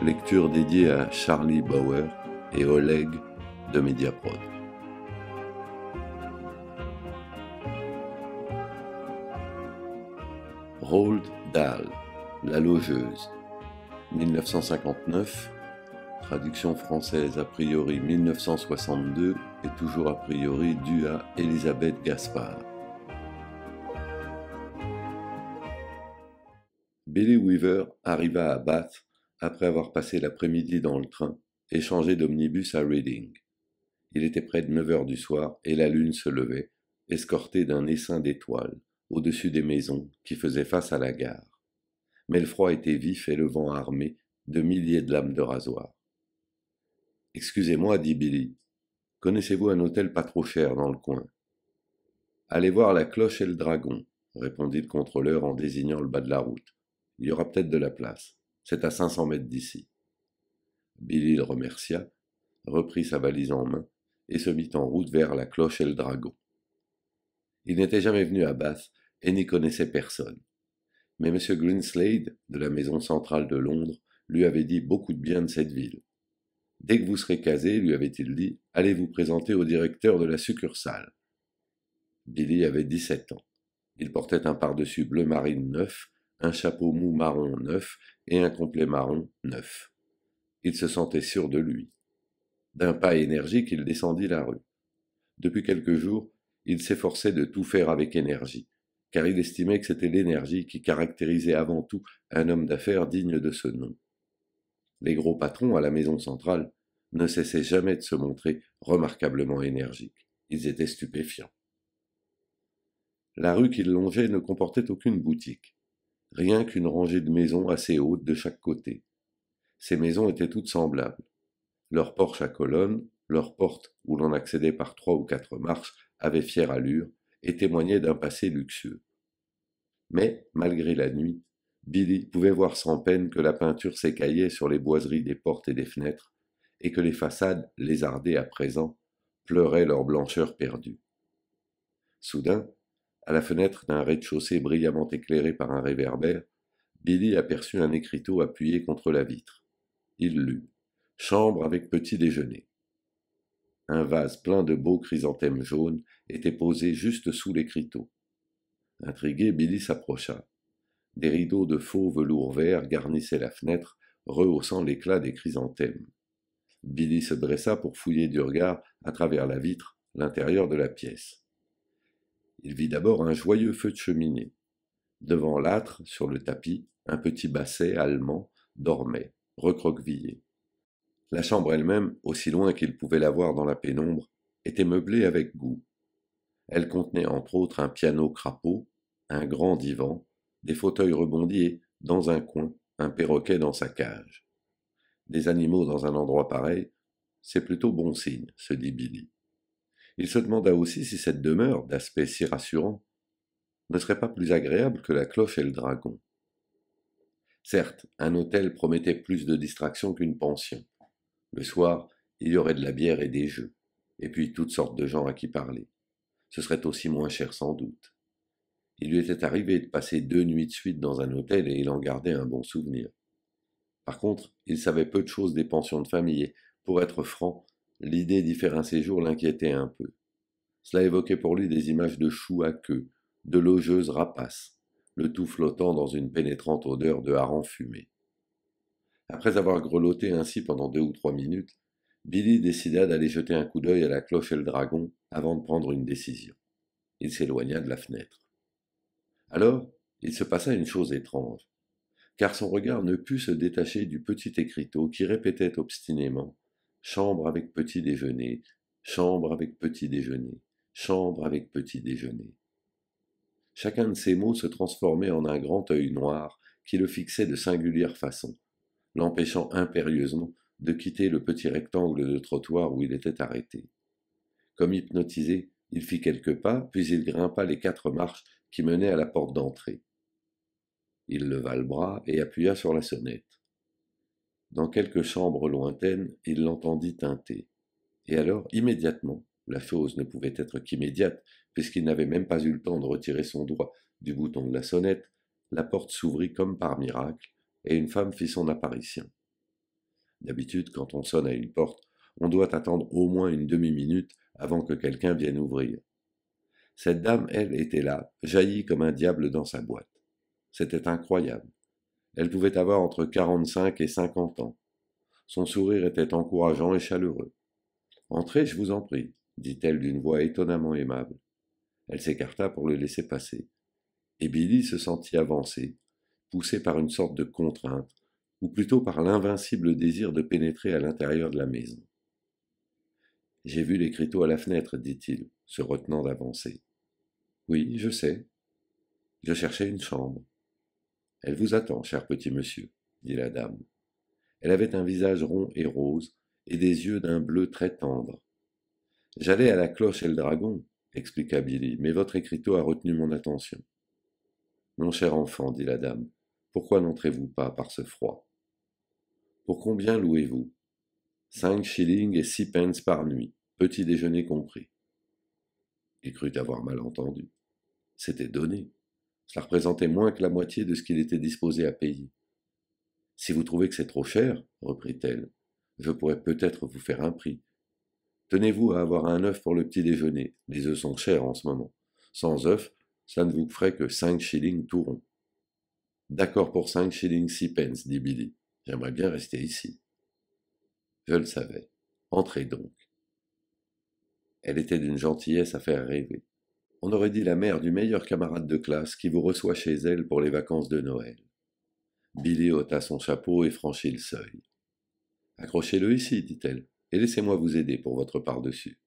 lecture dédiée à Charlie Bauer et Oleg de Mediaprod. Roald Dahl, La Logeuse, 1959, traduction française a priori 1962 et toujours a priori due à Elisabeth Gaspard. Billy Weaver arriva à Bath après avoir passé l'après-midi dans le train et changé d'omnibus à Reading. Il était près de 9 heures du soir et la lune se levait, escortée d'un essaim d'étoiles, au-dessus des maisons qui faisaient face à la gare. Mais le froid était vif et le vent armé de milliers de lames de rasoir. « Excusez-moi, dit Billy, connaissez-vous un hôtel pas trop cher dans le coin ?»« Allez voir la Cloche et le Dragon, » répondit le contrôleur en désignant le bas de la route. « Il y aura peut-être de la place. C'est à 500 mètres d'ici. » Billy le remercia, reprit sa valise en main et se mit en route vers la Cloche et le Dragon. Il n'était jamais venu à Bath et n'y connaissait personne. Mais M. Greenslade, de la maison centrale de Londres, lui avait dit beaucoup de bien de cette ville. « Dès que vous serez casé, lui avait-il dit, allez vous présenter au directeur de la succursale. » Billy avait 17 ans. Il portait un pardessus bleu marine neuf, un chapeau mou marron neuf et un complet marron neuf. Il se sentait sûr de lui. D'un pas énergique, il descendit la rue. Depuis quelques jours, il s'efforçait de tout faire avec énergie, car il estimait que c'était l'énergie qui caractérisait avant tout un homme d'affaires digne de ce nom. Les gros patrons à la maison centrale ne cessaient jamais de se montrer remarquablement énergiques. Ils étaient stupéfiants. La rue qu'il longeait ne comportait aucune boutique, rien qu'une rangée de maisons assez hautes de chaque côté. Ces maisons étaient toutes semblables. Leurs porches à colonnes, leurs portes où l'on accédait par 3 ou 4 marches avaient fière allure et témoignaient d'un passé luxueux. Mais, malgré la nuit, Billy pouvait voir sans peine que la peinture s'écaillait sur les boiseries des portes et des fenêtres, et que les façades, lézardées à présent, pleuraient leur blancheur perdue. Soudain, à la fenêtre d'un rez-de-chaussée brillamment éclairé par un réverbère, Billy aperçut un écriteau appuyé contre la vitre. Il lut « Chambre avec petit déjeuner ». Un vase plein de beaux chrysanthèmes jaunes était posé juste sous l'écriteau. Intrigué, Billy s'approcha. Des rideaux de faux velours vert garnissaient la fenêtre, rehaussant l'éclat des chrysanthèmes. Billy se dressa pour fouiller du regard, à travers la vitre, l'intérieur de la pièce. Il vit d'abord un joyeux feu de cheminée. Devant l'âtre, sur le tapis, un petit basset allemand dormait, recroquevillé. La chambre elle-même, aussi loin qu'il pouvait la voir dans la pénombre, était meublée avec goût. Elle contenait entre autres un piano crapaud, un grand divan, des fauteuils rebondis et, dans un coin, un perroquet dans sa cage. Des animaux dans un endroit pareil, c'est plutôt bon signe, se dit Billy. Il se demanda aussi si cette demeure, d'aspect si rassurant, ne serait pas plus agréable que la Cloche et le Dragon. Certes, un hôtel promettait plus de distraction qu'une pension. Le soir, il y aurait de la bière et des jeux, et puis toutes sortes de gens à qui parler. Ce serait aussi moins cher sans doute. Il lui était arrivé de passer 2 nuits de suite dans un hôtel et il en gardait un bon souvenir. Par contre, il savait peu de choses des pensions de famille et, pour être franc, l'idée d'y faire un séjour l'inquiétait un peu. Cela évoquait pour lui des images de choux à queue, de logeuses rapaces, le tout flottant dans une pénétrante odeur de hareng fumé. Après avoir grelotté ainsi pendant 2 ou 3 minutes, Billy décida d'aller jeter un coup d'œil à la Cloche et le Dragon avant de prendre une décision. Il s'éloigna de la fenêtre. Alors, il se passa une chose étrange, car son regard ne put se détacher du petit écriteau qui répétait obstinément « Chambre avec petit déjeuner, chambre avec petit déjeuner, chambre avec petit déjeuner ». Chacun de ces mots se transformait en un grand œil noir qui le fixait de singulière façon, l'empêchant impérieusement de quitter le petit rectangle de trottoir où il était arrêté. Comme hypnotisé, il fit quelques pas, puis il grimpa les 4 marches qui menaient à la porte d'entrée. Il leva le bras et appuya sur la sonnette. Dans quelques chambres lointaines, il l'entendit tinter. Et alors, immédiatement, la chose ne pouvait être qu'immédiate, puisqu'il n'avait même pas eu le temps de retirer son doigt du bouton de la sonnette, la porte s'ouvrit comme par miracle, et une femme fit son apparition. D'habitude, quand on sonne à une porte, on doit attendre au moins une demi-minute avant que quelqu'un vienne ouvrir. Cette dame, elle, était là, jaillie comme un diable dans sa boîte. C'était incroyable. Elle pouvait avoir entre 45 et 50 ans. Son sourire était encourageant et chaleureux. Entrez, je vous en prie, dit-elle d'une voix étonnamment aimable. Elle s'écarta pour le laisser passer. Et Billy se sentit avancer, poussé par une sorte de contrainte, ou plutôt par l'invincible désir de pénétrer à l'intérieur de la maison. J'ai vu l'écriteau à la fenêtre, dit-il, se retenant d'avancer. Oui, je sais. Je cherchais une chambre. Elle vous attend, cher petit monsieur, dit la dame. Elle avait un visage rond et rose, et des yeux d'un bleu très tendre. J'allais à la Cloche et le Dragon, expliqua Billy, mais votre écriteau a retenu mon attention. Mon cher enfant, dit la dame, pourquoi n'entrez-vous pas par ce froid? Pour combien louez-vous? 5 shillings et 6 pence par nuit, petit déjeuner compris. Il crut avoir mal entendu. C'était donné. Cela représentait moins que la moitié de ce qu'il était disposé à payer. Si vous trouvez que c'est trop cher, reprit-elle, je pourrais peut-être vous faire un prix. Tenez-vous à avoir un œuf pour le petit déjeuner. Les œufs sont chers en ce moment. Sans œufs, ça ne vous ferait que 5 shillings tout rond. D'accord pour 5 shillings 6 pence, dit Billy. J'aimerais bien rester ici. Je le savais. Entrez donc. Elle était d'une gentillesse à faire rêver. On aurait dit la mère du meilleur camarade de classe qui vous reçoit chez elle pour les vacances de Noël. Billy ôta son chapeau et franchit le seuil. Accrochez-le ici, dit-elle, et laissez-moi vous aider pour votre par-dessus.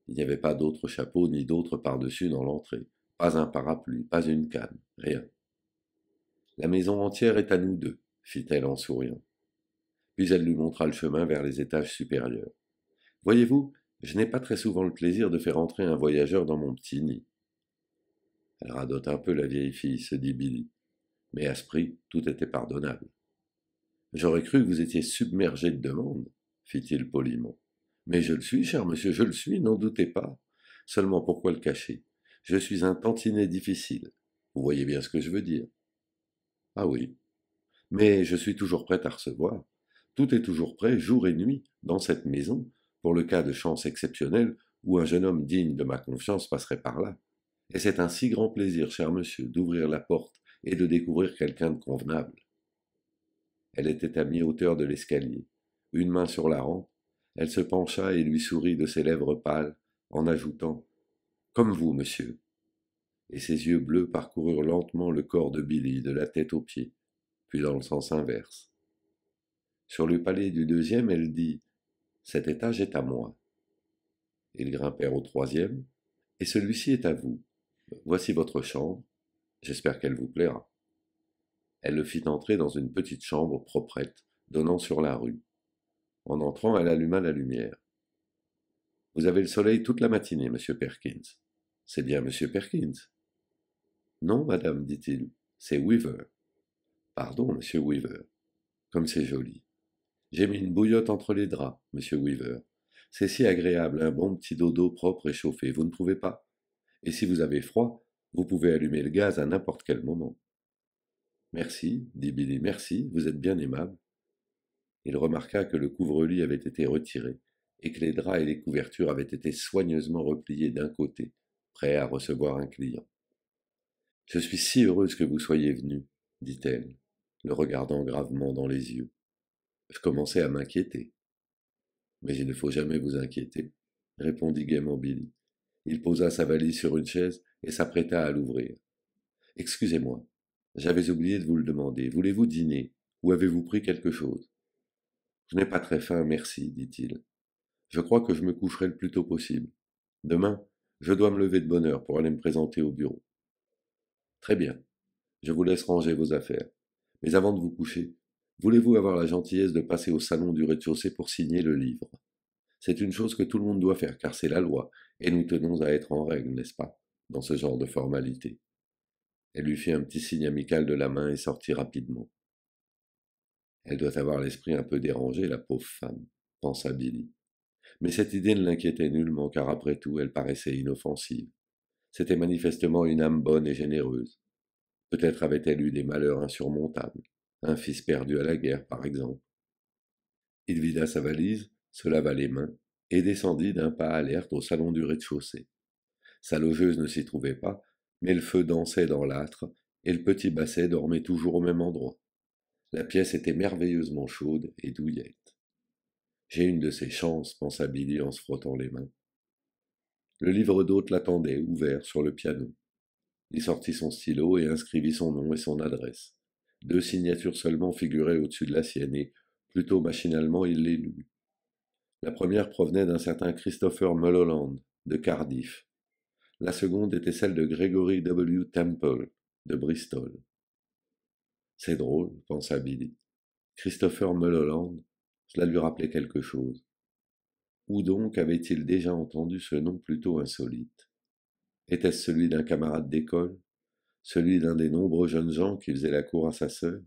Il n'y avait pas d'autre chapeau ni d'autre par-dessus dans l'entrée. Pas un parapluie, pas une canne, rien. La maison entière est à nous deux, fit-elle en souriant. Puis elle lui montra le chemin vers les étages supérieurs. Voyez-vous, je n'ai pas très souvent le plaisir de faire entrer un voyageur dans mon petit nid. Elle radote un peu la vieille fille, se dit Billy. Mais à ce prix, tout était pardonnable. J'aurais cru que vous étiez submergé de demandes, fit-il poliment. Mais je le suis, cher monsieur, je le suis, n'en doutez pas. Seulement pourquoi le cacher? Je suis un tantinet difficile. Vous voyez bien ce que je veux dire. Ah oui. Mais je suis toujours prêt à recevoir. Tout est toujours prêt, jour et nuit, dans cette maison, pour le cas de chance exceptionnelle où un jeune homme digne de ma confiance passerait par là. Et c'est un si grand plaisir, cher monsieur, d'ouvrir la porte et de découvrir quelqu'un de convenable. Elle était à mi-hauteur de l'escalier, une main sur la rampe. Elle se pencha et lui sourit de ses lèvres pâles, en ajoutant « Comme vous, monsieur ». Et ses yeux bleus parcoururent lentement le corps de Billy, de la tête aux pieds, puis dans le sens inverse. Sur le palier du deuxième, elle dit « Cet étage est à moi ». Ils grimpèrent au troisième, « Et celui-ci est à vous. Voici votre chambre. J'espère qu'elle vous plaira. » Elle le fit entrer dans une petite chambre proprette, donnant sur la rue. En entrant, elle alluma la lumière. « Vous avez le soleil toute la matinée, monsieur Perkins. » « C'est bien monsieur Perkins. »« Non, madame, dit-il, c'est Weaver. »« Pardon, monsieur Weaver. Comme c'est joli. J'ai mis une bouillotte entre les draps, monsieur Weaver. C'est si agréable, un bon petit dodo propre et chauffé, vous ne trouvez pas? Et si vous avez froid, vous pouvez allumer le gaz à n'importe quel moment. » Merci, dit Billy, merci, vous êtes bien aimable. Il remarqua que le couvre-lit avait été retiré et que les draps et les couvertures avaient été soigneusement repliés d'un côté, prêts à recevoir un client. « Je suis si heureuse que vous soyez venu, dit-elle, le regardant gravement dans les yeux. Je commençais à m'inquiéter. Mais il ne faut jamais vous inquiéter, répondit gaiement Billy. Il posa sa valise sur une chaise et s'apprêta à l'ouvrir. Excusez-moi, j'avais oublié de vous le demander. Voulez-vous dîner ou avez-vous pris quelque chose? Je n'ai pas très faim, merci, dit-il. Je crois que je me coucherai le plus tôt possible. Demain, je dois me lever de bonne heure pour aller me présenter au bureau. Très bien, je vous laisse ranger vos affaires. Mais avant de vous coucher, voulez-vous avoir la gentillesse de passer au salon du rez-de-chaussée pour signer le livre? C'est une chose que tout le monde doit faire, car c'est la loi, et nous tenons à être en règle, n'est-ce pas, dans ce genre de formalité. Elle lui fit un petit signe amical de la main et sortit rapidement. Elle doit avoir l'esprit un peu dérangé, la pauvre femme, pensa Billy. Mais cette idée ne l'inquiétait nullement, car après tout, elle paraissait inoffensive. C'était manifestement une âme bonne et généreuse. Peut-être avait-elle eu des malheurs insurmontables, un fils perdu à la guerre, par exemple. Il vida sa valise, se lava les mains, et descendit d'un pas alerte au salon du rez-de-chaussée. Sa logeuse ne s'y trouvait pas, mais le feu dansait dans l'âtre, et le petit basset dormait toujours au même endroit. La pièce était merveilleusement chaude et douillette. J'ai une de ces chances, pensa Billy en se frottant les mains. Le livre d'hôte l'attendait, ouvert, sur le piano. Il sortit son stylo et inscrivit son nom et son adresse. 2 signatures seulement figuraient au-dessus de la sienne, et, plutôt machinalement, il les lut. La première provenait d'un certain Christopher Mulholland, de Cardiff. La seconde était celle de Gregory W. Temple, de Bristol. C'est drôle, pensa Billy. Christopher Mulholland, cela lui rappelait quelque chose. Où donc avait-il déjà entendu ce nom plutôt insolite? Était-ce celui d'un camarade d'école? Celui d'un des nombreux jeunes gens qui faisaient la cour à sa sœur?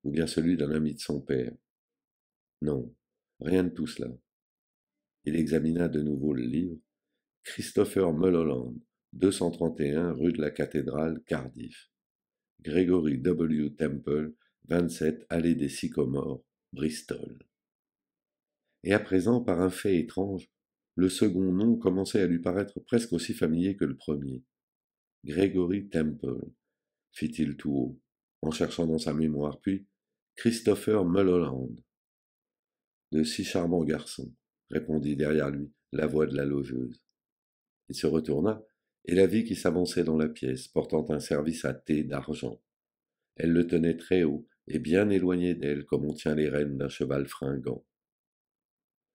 Ou bien celui d'un ami de son père? Non, rien de tout cela. Il examina de nouveau le livre. Christopher Mulholland, 231 rue de la Cathédrale, Cardiff. Gregory W. Temple, 27 allée des Sycomores, Bristol. Et à présent, par un fait étrange, le second nom commençait à lui paraître presque aussi familier que le premier. Gregory Temple, fit-il tout haut, en cherchant dans sa mémoire, puis Christopher Mulholland. De si charmants garçons, répondit derrière lui la voix de la logeuse. Il se retourna et la vit qui s'avançait dans la pièce, portant un service à thé d'argent. Elle le tenait très haut et bien éloigné d'elle, comme on tient les rênes d'un cheval fringant.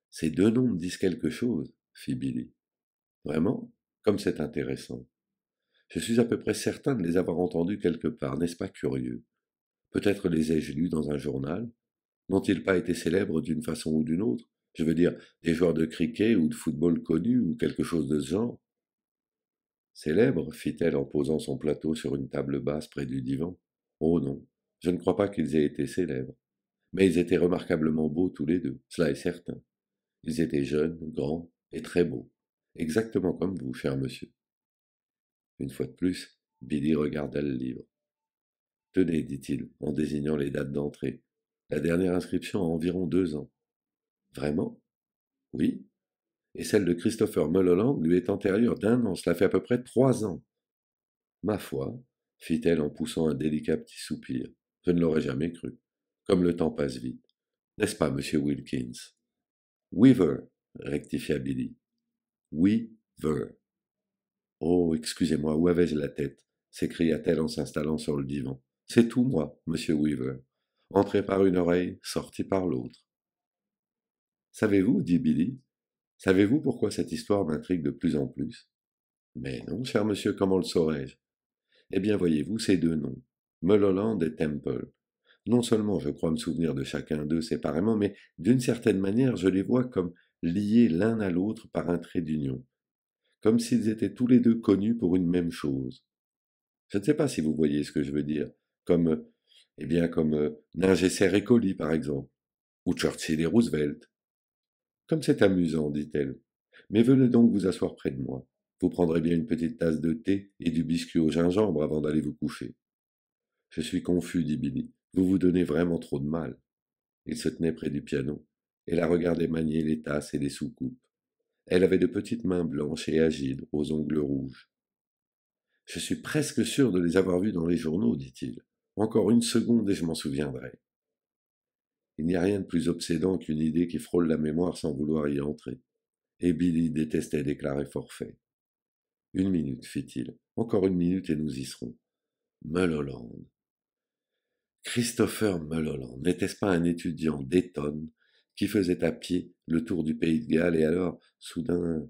Ces 2 noms me disent quelque chose, fit Billy. Vraiment? Comme c'est intéressant. Je suis à peu près certain de les avoir entendus quelque part, n'est-ce pas curieux? Peut-être les ai-je lus dans un journal? N'ont-ils pas été célèbres d'une façon ou d'une autre? Je veux dire, des joueurs de cricket ou de football connus ou quelque chose de ce genre? Célèbres, fit-elle en posant son plateau sur une table basse près du divan. Oh non, je ne crois pas qu'ils aient été célèbres. Mais ils étaient remarquablement beaux tous les deux, cela est certain. Ils étaient jeunes, grands et très beaux. Exactement comme vous, cher monsieur. Une fois de plus, Billy regarda le livre. Tenez, dit-il, en désignant les dates d'entrée. La dernière inscription a environ 2 ans. Vraiment? Oui. Et celle de Christopher Mulholland lui est antérieure d'1 an, cela fait à peu près 3 ans. Ma foi, fit-elle en poussant un délicat petit soupir, je ne l'aurais jamais cru. Comme le temps passe vite. N'est-ce pas, monsieur Wilkins? Weaver, rectifia Billy. Weaver. Oh, excusez-moi, où avais-je la tête? S'écria-t-elle en s'installant sur le divan. C'est tout, moi, monsieur Weaver. Entré par une oreille, sorti par l'autre. Savez-vous, dit Billy, savez-vous pourquoi cette histoire m'intrigue de plus en plus? Mais non, cher monsieur, comment le saurais-je? Eh bien, voyez-vous, ces 2 noms, Mulholland et Temple. Non seulement je crois me souvenir de chacun d'eux séparément, mais d'une certaine manière, je les vois comme liés l'un à l'autre par un trait d'union, comme s'ils étaient tous les 2 connus pour une même chose. Je ne sais pas si vous voyez ce que je veux dire, comme, Ningesser et Collie, par exemple, ou Churchill et Roosevelt. Comme c'est amusant, dit-elle. Mais venez donc vous asseoir près de moi. Vous prendrez bien une petite tasse de thé et du biscuit au gingembre avant d'aller vous coucher. Je suis confus, dit Billy. Vous vous donnez vraiment trop de mal. Il se tenait près du piano et la regardait manier les tasses et les soucoupes. Elle avait de petites mains blanches et agiles, aux ongles rouges. Je suis presque sûr de les avoir vus dans les journaux, dit-il. Encore une seconde et je m'en souviendrai. Il n'y a rien de plus obsédant qu'une idée qui frôle la mémoire sans vouloir y entrer. Et Billy détestait déclarer forfait. 1 minute, fit-il. Encore 1 minute et nous y serons. Mulholland. Christopher Mulholland, n'était-ce pas un étudiant d'Eton qui faisait à pied le tour du pays de Galles et alors, soudain...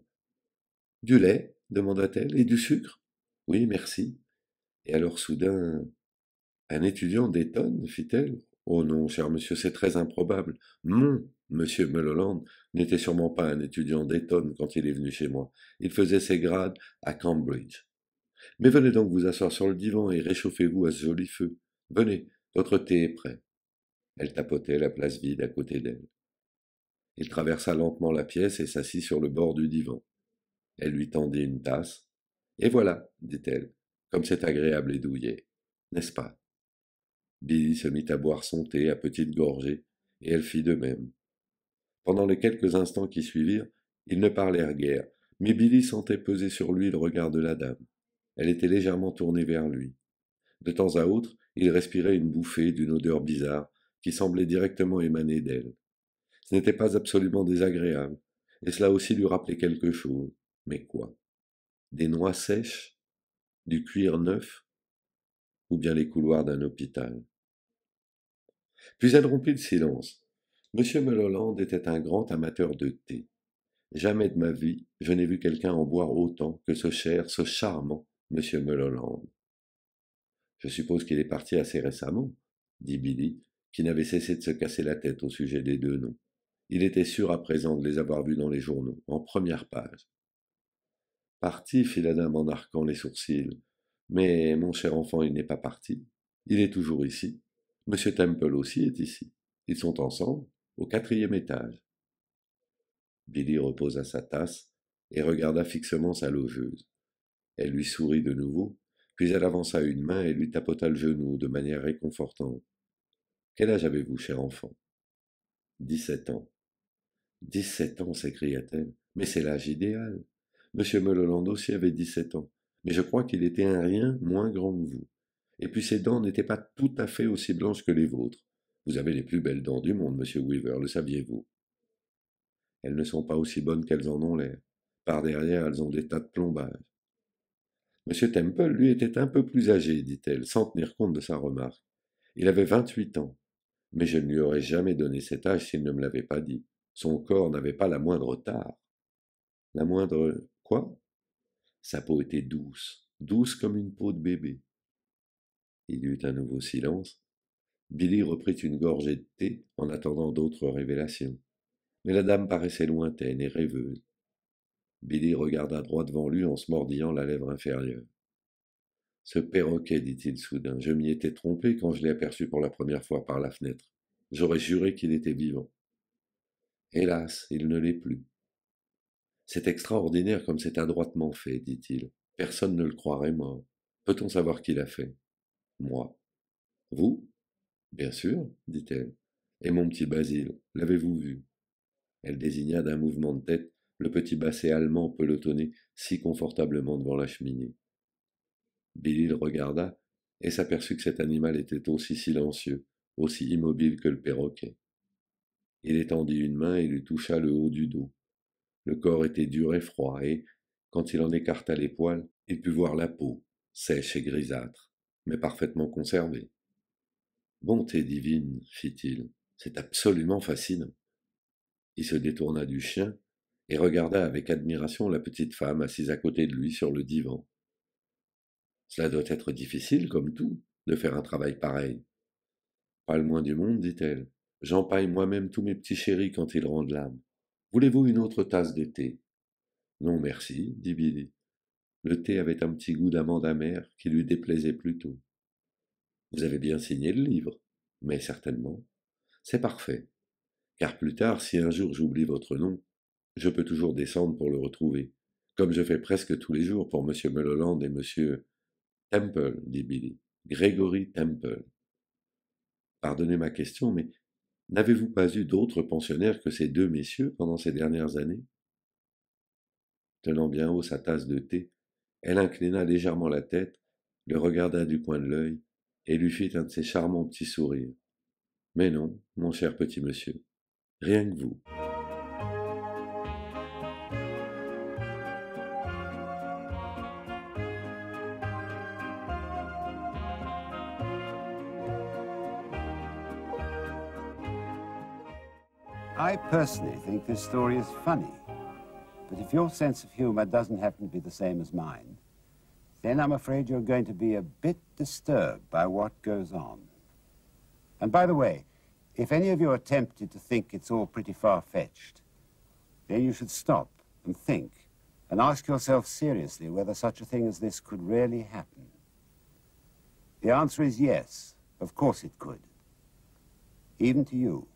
Du lait demanda-t-elle. Et du sucre? Oui, merci. Et alors, soudain... Un étudiant d'Eton, fit-elle. Oh non, cher monsieur, c'est très improbable. Mon monsieur Mulholland n'était sûrement pas un étudiant d'Eton quand il est venu chez moi. Il faisait ses grades à Cambridge. Mais venez donc vous asseoir sur le divan et réchauffez-vous à ce joli feu. Venez, votre thé est prêt. Elle tapotait la place vide à côté d'elle. Il traversa lentement la pièce et s'assit sur le bord du divan. Elle lui tendit une tasse. Et voilà, dit-elle, comme c'est agréable et douillet, n'est-ce pas? Billy se mit à boire son thé à petites gorgées, et elle fit de même. Pendant les quelques instants qui suivirent, ils ne parlèrent guère, mais Billy sentait peser sur lui le regard de la dame. Elle était légèrement tournée vers lui. De temps à autre, il respirait une bouffée d'une odeur bizarre qui semblait directement émaner d'elle. Ce n'était pas absolument désagréable, et cela aussi lui rappelait quelque chose. Mais quoi? Des noix sèches? Du cuir neuf? Ou bien les couloirs d'un hôpital? Puis elle rompit le silence. Monsieur Mulholland était un grand amateur de thé. Jamais de ma vie je n'ai vu quelqu'un en boire autant que ce cher, ce charmant monsieur Mulholland. Je suppose qu'il est parti assez récemment, dit Billy, qui n'avait cessé de se casser la tête au sujet des deux noms. Il était sûr à présent de les avoir vus dans les journaux, en première page. Parti, fit la dame en arquant les sourcils. Mais, mon cher enfant, il n'est pas parti. Il est toujours ici. Monsieur Temple aussi est ici. Ils sont ensemble, au 4e étage. Billy reposa sa tasse et regarda fixement sa logeuse. Elle lui sourit de nouveau, puis elle avança une main et lui tapota le genou de manière réconfortante. Quel âge avez-vous, cher enfant? 17 ans. 17 ans, s'écria-t-elle. Mais c'est l'âge idéal. Monsieur Mulholland aussi avait 17 ans, mais je crois qu'il était un rien moins grand que vous. Et puis ses dents n'étaient pas tout à fait aussi blanches que les vôtres. Vous avez les plus belles dents du monde, monsieur Weaver, le saviez-vous? Elles ne sont pas aussi bonnes qu'elles en ont l'air. Par derrière, elles ont des tas de plombages. Monsieur Temple, lui, était un peu plus âgé, dit-elle, sans tenir compte de sa remarque. Il avait 28 ans, mais je ne lui aurais jamais donné cet âge s'il ne me l'avait pas dit. Son corps n'avait pas la moindre tare. La moindre... quoi? Sa peau était douce, douce comme une peau de bébé. Il y eut un nouveau silence. Billy reprit une gorgée de thé en attendant d'autres révélations. Mais la dame paraissait lointaine et rêveuse. Billy regarda droit devant lui en se mordillant la lèvre inférieure. Ce perroquet, dit-il soudain, je m'y étais trompé quand je l'ai aperçu pour la première fois par la fenêtre. J'aurais juré qu'il était vivant. Hélas, il ne l'est plus. C'est extraordinaire comme c'est adroitement fait, dit-il. Personne ne le croirait mort. Peut-on savoir qui l'a fait? Moi. Vous? Bien sûr, dit-elle. Et mon petit Basile, l'avez-vous vu? Elle désigna d'un mouvement de tête le petit basset allemand pelotonné si confortablement devant la cheminée. Billy le regarda et s'aperçut que cet animal était aussi silencieux, aussi immobile que le perroquet. Il étendit une main et lui toucha le haut du dos. Le corps était dur et froid et, quand il en écarta les poils, il put voir la peau, sèche et grisâtre, mais parfaitement conservée. Bonté divine, fit-il, c'est absolument fascinant. Il se détourna du chien et regarda avec admiration la petite femme assise à côté de lui sur le divan. Cela doit être difficile, comme tout, de faire un travail pareil. Pas le moins du monde, dit-elle. J'empaille moi-même tous mes petits chéris quand ils rendent l'âme. Voulez-vous une autre tasse de thé? Non, merci, dit Billy. Le thé avait un petit goût d'amande amère qui lui déplaisait plutôt. Vous avez bien signé le livre? Mais certainement. C'est parfait. Car plus tard, si un jour j'oublie votre nom, je peux toujours descendre pour le retrouver, comme je fais presque tous les jours pour M. Mulholland et M. Temple, dit Billy. Gregory Temple. Pardonnez ma question, mais n'avez-vous pas eu d'autres pensionnaires que ces deux messieurs pendant ces dernières années? Tenant bien haut sa tasse de thé, elle inclina légèrement la tête, le regarda du coin de l'œil et lui fit un de ces charmants petits sourires. Mais non, mon cher petit monsieur, rien que vous. I personally think this story is funny, but if your sense of humor doesn't happen to be the same as mine, then I'm afraid you're going to be a bit disturbed by what goes on. And by the way, if any of you are tempted to think it's all pretty far-fetched, then you should stop and think and ask yourself seriously whether such a thing as this could really happen. The answer is yes, of course it could, even to you.